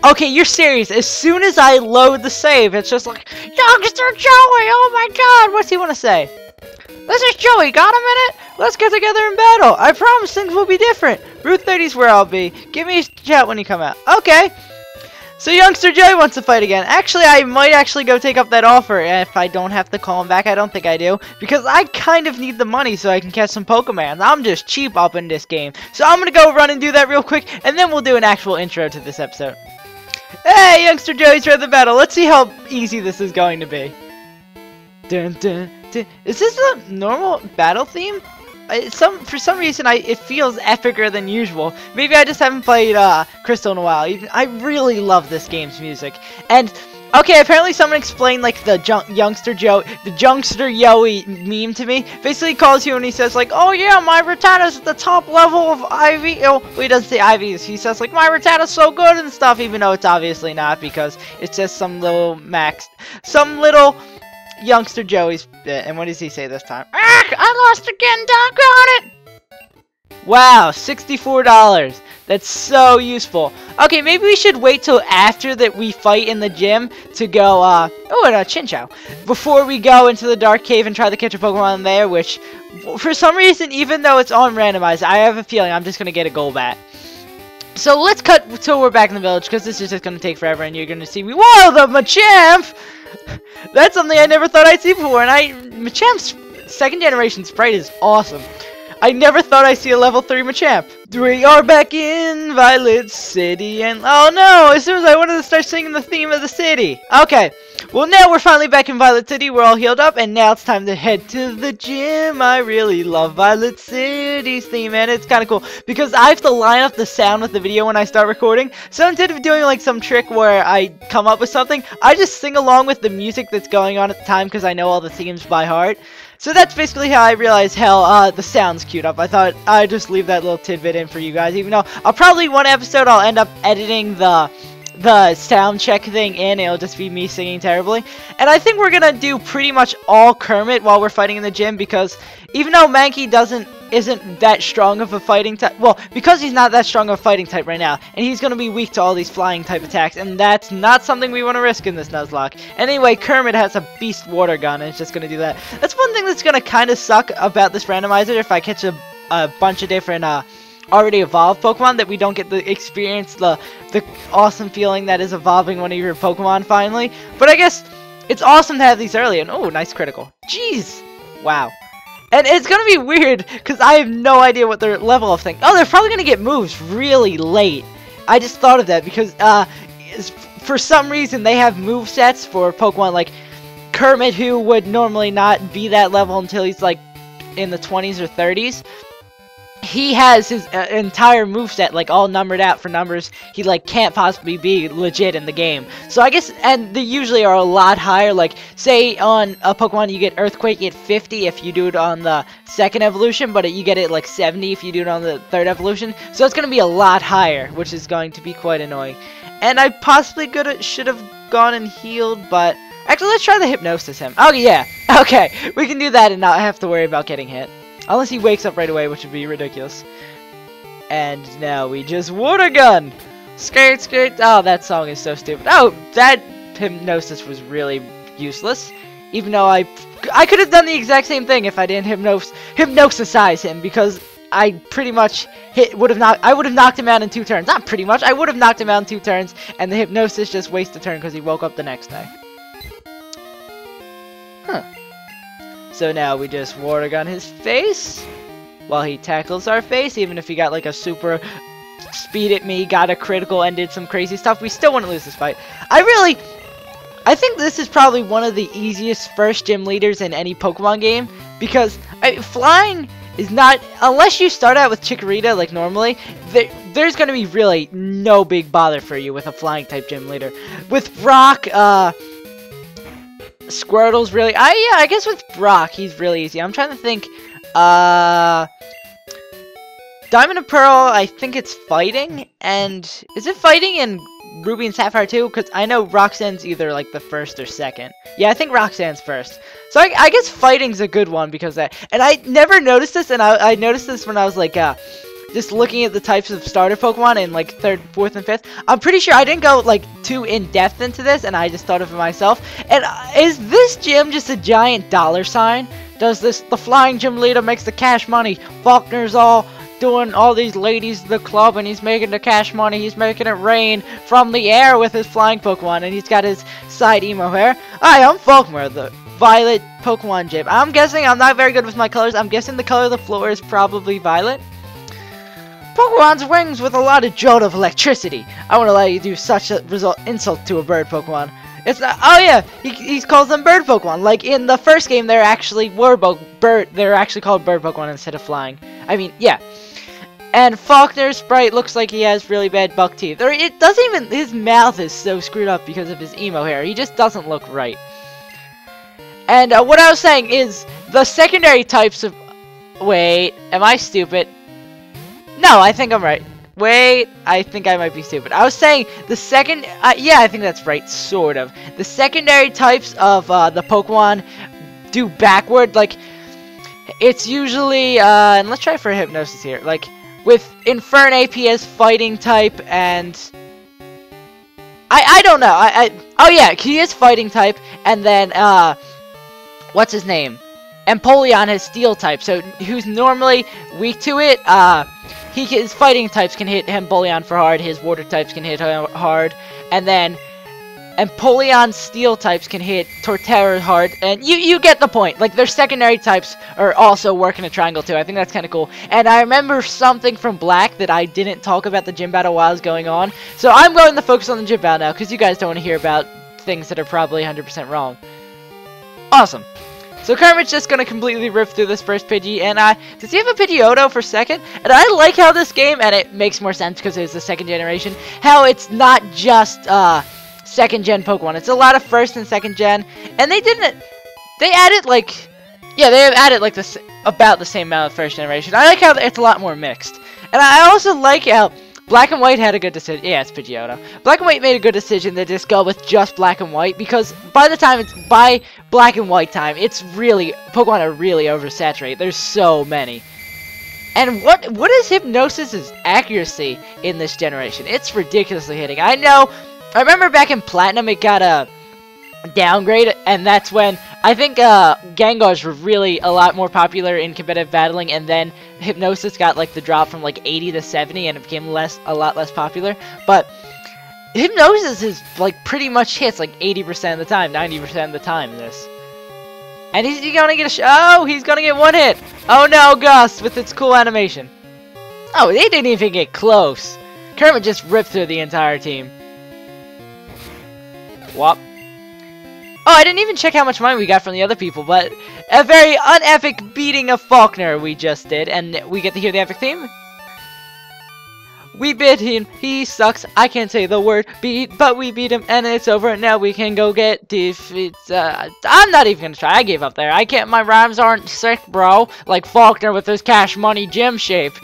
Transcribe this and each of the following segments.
Okay, you're serious. As soon as I load the save, it's just like, Youngster Joey, oh my god, what's he want to say? This is Joey, got a minute? Let's get together in battle. I promise things will be different. Route 30's where I'll be. Give me a chat when you come out. Okay. So Youngster Joey wants to fight again. Actually, I might actually go take up that offer if I don't have to call him back. I don't think I do. Because I kind of need the money so I can catch some Pokemon. I'm just cheap up in this game. So I'm going to go run and do that real quick. And then we'll do an actual intro to this episode. Hey, Youngster Joey's ready for battle. Let's see how easy this is going to be. Dun, dun, dun. Is this a normal battle theme? For some reason, it feels epicer than usual. Maybe I just haven't played Crystal in a while. I really love this game's music. And okay, apparently someone explained like the Youngster Joey meme to me. Basically, he calls you and he says like, "Oh yeah, my Rattata's at the top level of IV." Oh, well, he doesn't say IVs. He says like, "My Rattata's so good and stuff," even though it's obviously not because it's just some little Youngster Joey's bit. And what does he say this time? Ah, I lost again, doggone it! Wow, $64. That's so useful. Okay, maybe we should wait till after that we fight in the gym to go, oh, and a Chinchou. Before we go into the Dark Cave and try to catch a Pokemon there, which, for some reason, even though it's on Randomizer, I have a feeling I'm just gonna get a Golbat. So let's cut till we're back in the village, because this is just gonna take forever, and you're gonna see me. Whoa, the Machamp! That's something I never thought I'd see before, and Machamp's second generation sprite is awesome. I never thought I'd see a level 3 Machamp. We are back in Violet City, and oh no, as soon as I wanted to start singing the theme of the city. Okay, well now we're finally back in Violet City, we're all healed up, and now it's time to head to the gym. I really love Violet City's theme, and it's kind of cool, because I have to line up the sound with the video when I start recording, so instead of doing like some trick where I come up with something, I just sing along with the music that's going on at the time, because I know all the themes by heart. So that's basically how I realized, hell, the sound's queued up. I thought I'd just leave that little tidbit in for you guys, even though I'll probably one episode I'll end up editing the sound check thing in. It'll just be me singing terribly. And I think we're gonna do pretty much all Kermit while we're fighting in the gym, because even though Mankey isn't that strong of a fighting type, well, because he's not that strong of a fighting type right now, and he's gonna be weak to all these flying type attacks, and that's not something we want to risk in this Nuzlocke. Anyway, Kermit has a beast water gun, and it's just gonna do that. That's one thing that's gonna kind of suck about this randomizer. If I catch a bunch of different already evolved Pokemon, that we don't get to experience the awesome feeling that is evolving one of your Pokemon finally. But I guess it's awesome to have these early, and oh, nice critical. Jeez, wow. And it's gonna be weird because I have no idea what their level of thing. Oh, they're probably gonna get moves really late. I just thought of that because for some reason they have move sets for Pokemon like Kermit, who would normally not be that level until he's like in the 20s or 30s. He has his entire moveset like all numbered out for numbers he like can't possibly be legit in the game. So I guess, and they usually are a lot higher. Like say on a Pokemon you get Earthquake at 50 if you do it on the second evolution, but you get it like 70 if you do it on the third evolution. So it's gonna be a lot higher, which is going to be quite annoying. And I possibly should have gone and healed, but actually let's try the Hypnosis him. Oh yeah, okay, we can do that and not have to worry about getting hit. Unless he wakes up right away, which would be ridiculous. And now we just water gun! Skirt, skirt. Oh, that song is so stupid. Oh, that Hypnosis was really useless. Even though I could have done the exact same thing if I didn't hypnosisize him, because I pretty much I would have knocked him out in 2 turns. Not pretty much, I would have knocked him out in 2 turns, and the Hypnosis just wasted a turn because he woke up the next day. Huh. So now we just water gun his face while he tackles our face. Even if he got like a super speed at me, got a critical, and did some crazy stuff, we still wouldn't lose this fight. I think this is probably one of the easiest first gym leaders in any Pokemon game, because flying is not, unless you start out with Chikorita like normally, there's going to be really no big bother for you with a flying type gym leader. With Brock, Squirtle's really, yeah, I guess with Brock, he's really easy. I'm trying to think, Diamond and Pearl, I think it's fighting, and is it fighting in Ruby and Sapphire too? Because I know Roxanne's either like the first or second. Yeah, I think Roxanne's first. So I guess fighting's a good one because and I never noticed this, and I noticed this when I was like, just looking at the types of starter Pokemon in like 3rd, 4th, and 5th. I'm pretty sure I didn't go like too in depth into this, and I just thought of it myself. And is this gym just a giant dollar sign? Does the flying gym leader makes the cash money? Falkner's all doing all these ladies in the club, and he's making the cash money. He's making it rain from the air with his flying Pokemon, and he's got his side emo hair. Hi, I'm Falkner, the violet Pokemon gym. I'm guessing I'm not very good with my colors. I'm guessing the color of the floor is probably violet. Pokemon's wings with a lot of jolt of electricity. I won't allow you to do such a insult to a bird Pokemon. It's not. Oh yeah, he calls them bird Pokemon. Like in the first game, they're actually They're actually called bird Pokemon instead of flying. I mean, yeah. And Falkner's sprite looks like he has really bad buck teeth. Or it doesn't even. His mouth is so screwed up because of his emo hair. He just doesn't look right. And what I was saying is the secondary types of. Wait, am I stupid? No, I think I'm right. Wait, I think I might be stupid. I was saying the second. Yeah, I think that's right, sort of. The secondary types of the Pokemon do backward. Like, it's usually. And let's try for Hypnosis here. Like, with Infern AP as fighting type, and. I don't know. Oh, yeah, he is fighting type, and then. What's his name? Empoleon has steel type, so who's normally weak to it, his fighting types can hit Empoleon for hard, his water types can hit hard, and then Empoleon's steel types can hit Torterra hard, and you get the point. Like, their secondary types are also working a triangle too. I think that's kind of cool. And I remember something from Black that I didn't talk about the gym battle while it was going on, so I'm going to focus on the gym battle now, because you guys don't want to hear about things that are probably 100% wrong. Awesome. So Kermit's just gonna completely rip through this first Pidgey, and does he have a Pidgeotto for second? And I like how this game, and it makes more sense because it's the 2nd generation, how it's not just 2nd gen Pokemon. It's a lot of 1st and 2nd gen, and they added like, yeah, they have added like about the same amount of 1st generation. I like how it's a lot more mixed, and I also like how Black and White had a good decision. Yeah, it's Pidgeotto. Black and White made a good decision to just go with just Black and White, because by the time it's by Black and White time, it's really Pokemon are really oversaturated. There's so many. And what is Hypnosis's accuracy in this generation? It's ridiculously hitting. I know. I remember back in Platinum, it got a downgrade, and that's when I think Gengars were really a lot more popular in competitive battling, and then Hypnosis got like the drop from like 80 to 70, and it became a lot less popular. But Hypnosis is like pretty much hits like 80% of the time, 90% of the time in this. And he's gonna get he's gonna get one hit. Oh no, Gust with its cool animation. Oh, they didn't even get close. Kermit just ripped through the entire team. Whop. Oh, I didn't even check how much money we got from the other people, but a very unepic beating of Falkner we just did, and we get to hear the epic theme. We beat him, he sucks, I can't say the word beat, but we beat him, and it's over, now we can go get defeats. I'm not even gonna try, I gave up there, I can't, my rhymes aren't sick, bro, like Falkner with his cash money gym shape.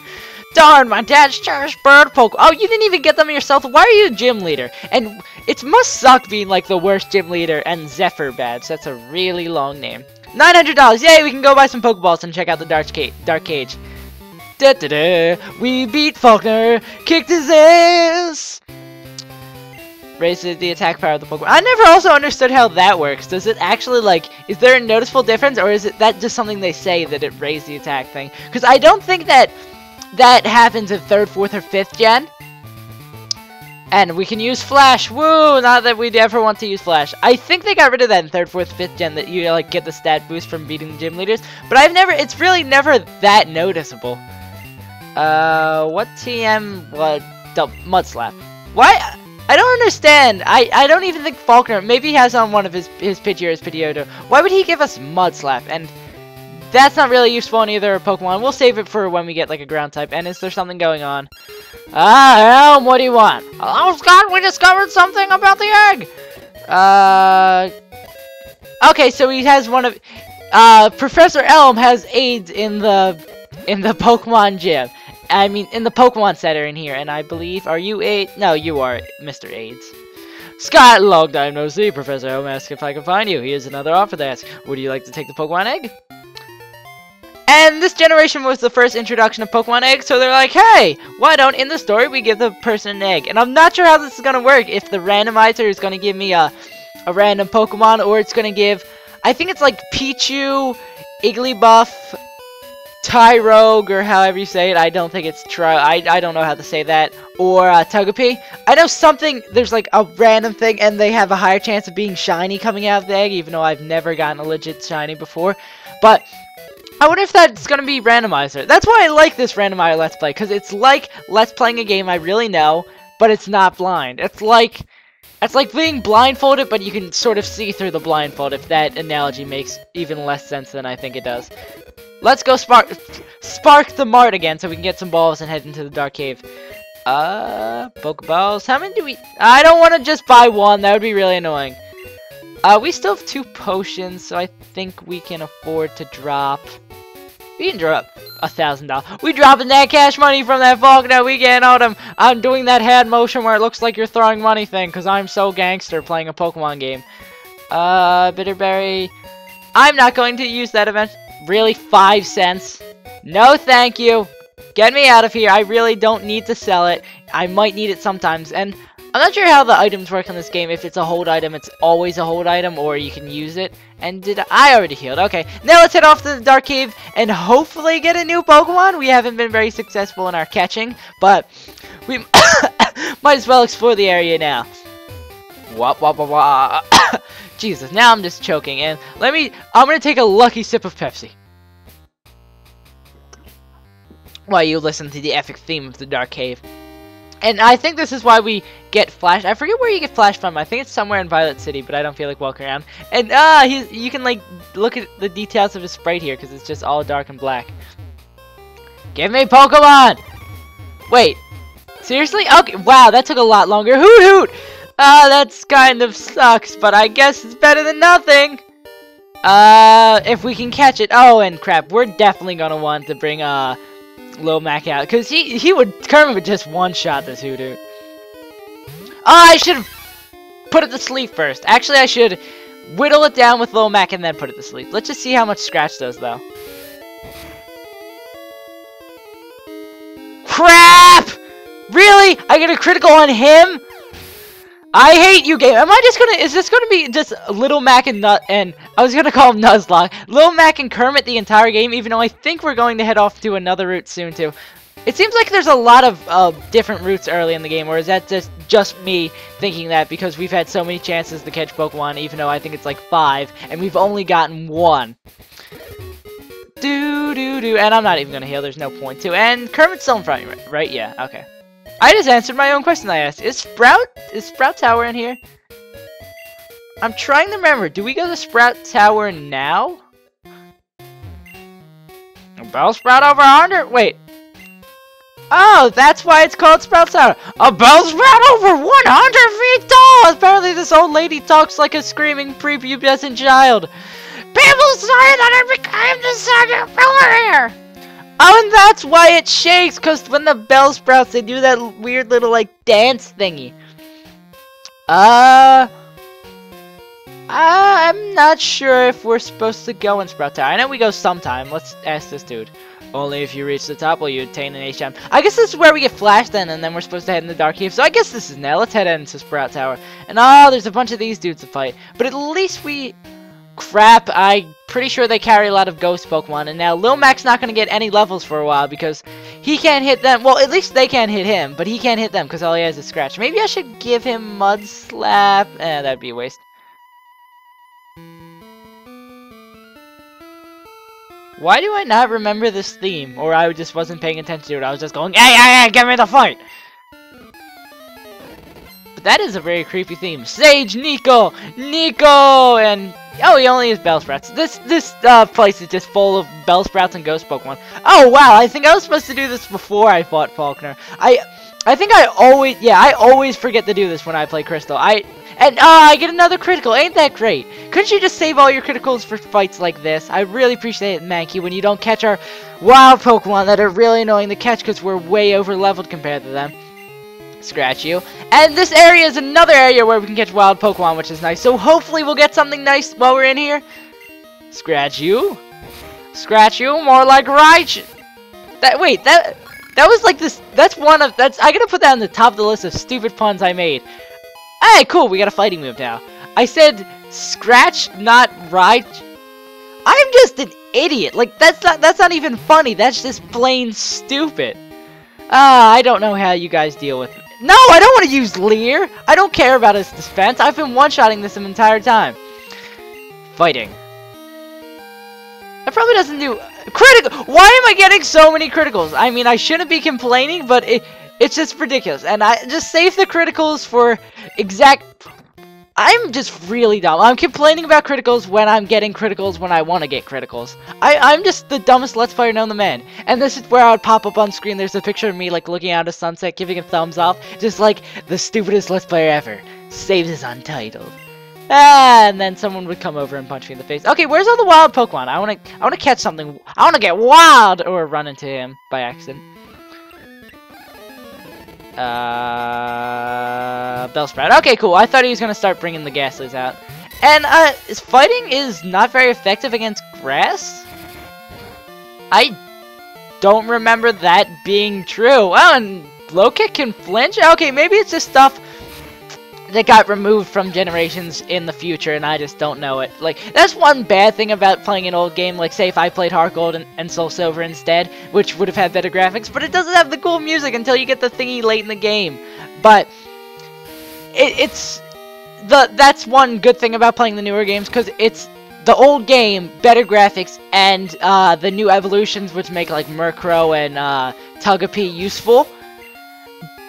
Darn, my dad's cherished bird Pokemon. Oh, you didn't even get them yourself. Why are you a gym leader? And it must suck being like the worst gym leader and Zephyr badge. That's a really long name. $900. Yay, we can go buy some Pokeballs and check out the Dark Cage. Da da da. We beat Falkner. Kicked his ass. Raises the attack power of the Pokemon. I never also understood how that works. Does it actually, like, is there a noticeable difference, or is that just something they say that it raised the attack thing? Because I don't think that happens in 3rd, 4th, or 5th gen. And we can use Flash. Woo! Not that we'd ever want to use Flash. I think they got rid of that in 3rd, 4th, 5th gen, that you like get the stat boost from beating the gym leaders. But it's really never that noticeable. What TM? What? Mud Slap. Why? I don't understand. I don't even think Falkner, maybe he has on one of his Pidgey or his Pidgeotto. Why would he give us Mud Slap? And that's not really useful in either Pokemon. We'll save it for when we get like a ground type. And is there something going on? Elm, what do you want? Oh, Scott, we discovered something about the egg. Okay, so he has one of, Professor Elm has AIDS in the Pokemon gym. I mean, in the Pokemon Center in here. And I believe, are you AIDS? No, you are Mr. AIDS. Scott, long time no see. Professor Elm asks if I can find you. Here's another offer to ask. Would you like to take the Pokemon egg? And this generation was the first introduction of Pokemon eggs, so they're like, hey, why don't in the story we give the person an egg? And I'm not sure how this is gonna work, if the randomizer is gonna give me a random Pokemon, or it's gonna give, I think it's like Pichu, Igglybuff, Tyrogue, or however you say it. I don't think it's I don't know how to say that. Or Togepi. I know something, there's like a random thing, and they have a higher chance of being shiny coming out of the egg, even though I've never gotten a legit shiny before. But I wonder if that's gonna be Randomizer. That's why I like this Randomizer Let's Play, because it's like Let's Playing a game I really know, but it's not blind. It's like being blindfolded, but you can sort of see through the blindfold, if that analogy makes even less sense than I think it does. Let's go spark the mart again, so we can get some balls and head into the dark cave. Pokeballs. How many do we... I don't want to just buy one. That would be really annoying. We still have 2 potions, so I think we can afford to drop... We can drop $1,000. We dropping that cash money from that Falkner. We getting all them. I'm doing that hand motion where it looks like you're throwing money thing, because I'm so gangster playing a Pokemon game. Bitterberry. I'm not going to use that event. Really? 5 cents? No, thank you. Get me out of here. I really don't need to sell it. I might need it sometimes. And I'm not sure how the items work in this game. If it's a hold item, it's always a hold item, or you can use it. And I already healed. Okay, now let's head off to the dark cave and hopefully get a new Pokemon. We haven't been very successful in our catching, but we might as well explore the area now. Wah, wah, wah, wah. Jesus, now I'm just choking. And I'm gonna take a lucky sip of Pepsi while you listen to the epic theme of the dark cave. And I think this is why we get Flash. I forget where you get Flash from. I think it's somewhere in Violet City, but I don't feel like walking around. And you can like look at the details of his sprite here, because it's just all dark and black. Give me Pokemon! Wait, seriously? Okay, wow, that took a lot longer. Hoot hoot! That's kind of sucks, but I guess it's better than nothing. If we can catch it. Oh, and crap, we're definitely gonna want to bring Lil Mac out, because Kermit would just one-shot this Hoodoo. Oh, I should have put it to sleep first. Actually, I should whittle it down with Lil Mac and then put it to sleep. Let's just see how much Scratch does, though. Crap! Really? I get a critical on him? I hate you, game. Is this gonna be just Little Mac and I was gonna call him Nuzlocke. Little Mac and Kermit the entire game, even though I think we're going to head off to another route soon, too. It seems like there's a lot of different routes early in the game, or is that just me thinking that because we've had so many chances to catch Pokemon, even though I think it's like 5, and we've only gotten 1. And I'm not even gonna heal, there's no point to. And Kermit's still in front of me, right? Yeah, okay. I just answered my own question I asked. Is Sprout Tower in here? I'm trying to remember. Do we go to Sprout Tower now? A Bellsprout over 100? Wait. Oh, that's why it's called Sprout Tower. A Bellsprout over 100 feet tall! Apparently this old lady talks like a screaming prepubescent child. People say that I became the second pillar here! Oh, and that's why it shakes, because when the Bellsprouts, they do that weird little, like, dance thingy. I'm not sure if we're supposed to go in Sprout Tower. I know we go sometime. Let's ask this dude. Only if you reach the top will you attain an HM. I guess this is where we get Flash then, and then we're supposed to head in the Dark Cave. So I guess this is now. Let's head into Sprout Tower. And oh, there's a bunch of these dudes to fight. But at least we... Crap, I'm pretty sure they carry a lot of ghost Pokemon, and now Lil Mac's not going to get any levels for a while because he can't hit them. Well, at least they can't hit him, but he can't hit them because all he has is Scratch. Maybe I should give him Mud Slap. That'd be a waste. Why do I not remember this theme? Or I just wasn't paying attention to it. I was just going, hey, get me the fight! But that is a very creepy theme. Sage Nico! And... Oh, he only has Bellsprouts. This place is just full of Bellsprouts and Ghost Pokemon. Oh, wow, I think I was supposed to do this before I fought Falkner. I think I always forget to do this when I play Crystal. I get another critical. Ain't that great? Couldn't you just save all your criticals for fights like this? I really appreciate it, Mankey, when you don't catch our wild Pokemon that are really annoying to catch because we're way over-leveled compared to them. Scratch you. And this area is another area where we can catch wild Pokemon, which is nice. So hopefully we'll get something nice while we're in here. Scratch you. Scratch you, more like Raichu. That was like this. That's I gotta put that on the top of the list of stupid puns I made. Hey, cool, we got a fighting move now. I said scratch, not Raichu. I'm just an idiot. Like that's not even funny. That's just plain stupid. I don't know how you guys deal with it. No, I don't want to use Leer. I don't care about his defense. I've been one-shotting this the entire time. Fighting. That probably doesn't do critical. Why am I getting so many criticals? I mean, I shouldn't be complaining, but it's just ridiculous. And I just save the criticals for exact. I'm just really dumb. I'm complaining about criticals when I'm getting criticals when I want to get criticals. I'm just the dumbest Let's Player known to man. And this is where I would pop up on screen. There's a picture of me like looking out at sunset, giving a thumbs up, just like the stupidest Let's Player ever. SaveAsUntitled. And then someone would come over and punch me in the face. Okay, where's all the wild Pokemon? I wanna catch something. I wanna get wild or run into him by accident. Bellsprout. Okay, cool. I thought he was gonna start bringing the Ghastlies out. And his fighting is not very effective against grass. I don't remember that being true. Oh, and low kick can flinch. Okay, maybe it's just stuff that got removed from generations in the future, and I just don't know it. Like, that's one bad thing about playing an old game. Like, say if I played Heart Gold and Soul Silver instead, which would have had better graphics, but it doesn't have the cool music until you get the thingy late in the game. But that's one good thing about playing the newer games, because it's the old game, better graphics, and the new evolutions, which make like Murkrow and Togepi useful.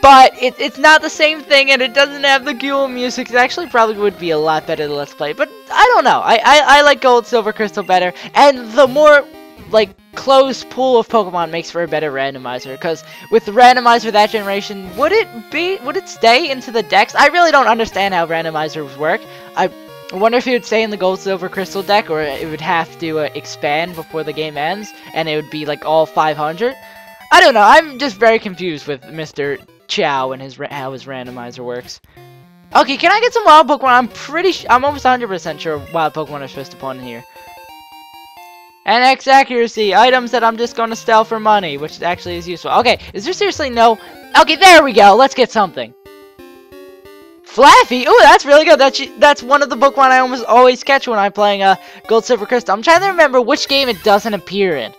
But it's not the same thing, and it doesn't have the cool music. It actually probably would be a lot better than Let's Play. But I don't know. I like Gold, Silver, Crystal better. And the more, like, closed pool of Pokemon makes for a better randomizer. Because with the randomizer that generation, would it stay into the decks? I really don't understand how randomizers work. I wonder if it would stay in the Gold, Silver, Crystal deck, or it would have to expand before the game ends, and it would be, like, all 500. I don't know. I'm just very confused with Mr. Chow and how his randomizer works. Okay, can I get some wild Pokemon? I'm almost 100% sure wild Pokemon are supposed to spawn in here. And X accuracy, items that I'm just gonna sell for money, which actually is useful. Okay, is there seriously no? Okay, there we go. Let's get something. Flaaffy. Ooh, that's really good. That's one of the Pokemon I almost always catch when I'm playing Gold, Silver, Crystal. I'm trying to remember which game it doesn't appear in.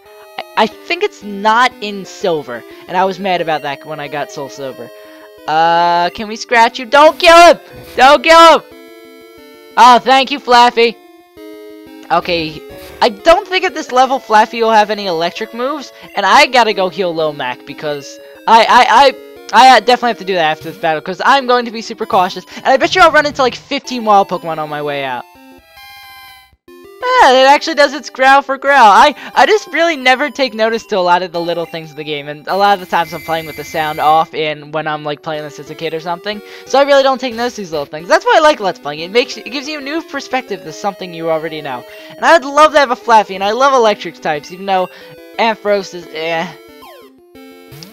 I think it's not in Silver, and I was mad about that when I got Soul Silver. Can we scratch you? Don't kill him! Don't kill him! Oh, thank you, Flaaffy. Okay, I don't think at this level Flaaffy will have any electric moves, and I gotta go heal Lomac because I definitely have to do that after this battle because I'm going to be super cautious, and I bet you I'll run into like 15 wild Pokemon on my way out. Yeah, it actually does its growl for growl. I just really never take notice to a lot of the little things of the game, and a lot of the times I'm playing with the sound off when I'm like playing this as a kid or something. So I really don't take notice of these little things. That's why I like Let's Playing. It gives you a new perspective to something you already know. And I'd love to have a Flaaffy, and I love electric types, even though Ampharos is eh.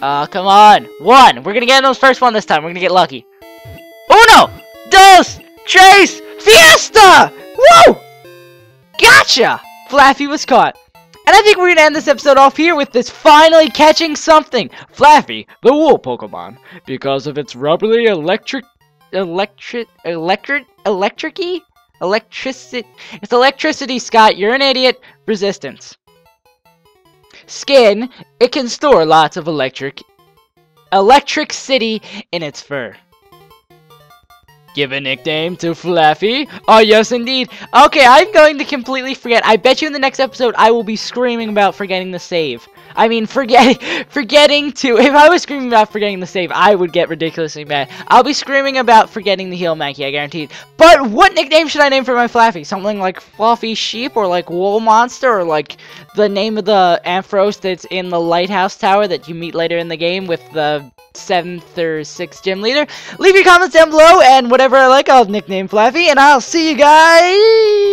Come on. One. We're gonna get in those first one this time. We're gonna get lucky. Uno! Dos! Tres! Fiesta! Woo! Gotcha! Flaaffy was caught. And I think we're gonna end this episode off here with this finally catching something. Flaaffy, the wool Pokemon. Because of its rubbery it's electricity, Scott. You're an idiot. Resistance. Skin, it can store lots of electricity in its fur. Give a nickname to Flaaffy? Oh, yes, indeed. Okay, I'm going to completely forget. I bet you in the next episode I will be screaming about forgetting the save. I mean, forgetting to... If I was screaming about forgetting the save, I would get ridiculously mad. I'll be screaming about forgetting the heal Mankey, I guaranteed. But what nickname should I name for my Flaaffy? Something like Fluffy Sheep, or like Wool Monster, or like the name of the Ampharos that's in the Lighthouse Tower that you meet later in the game with the 7th or 6th gym leader? Leave your comments down below, and whatever I like, I'll nickname Flaaffy, and I'll see you guys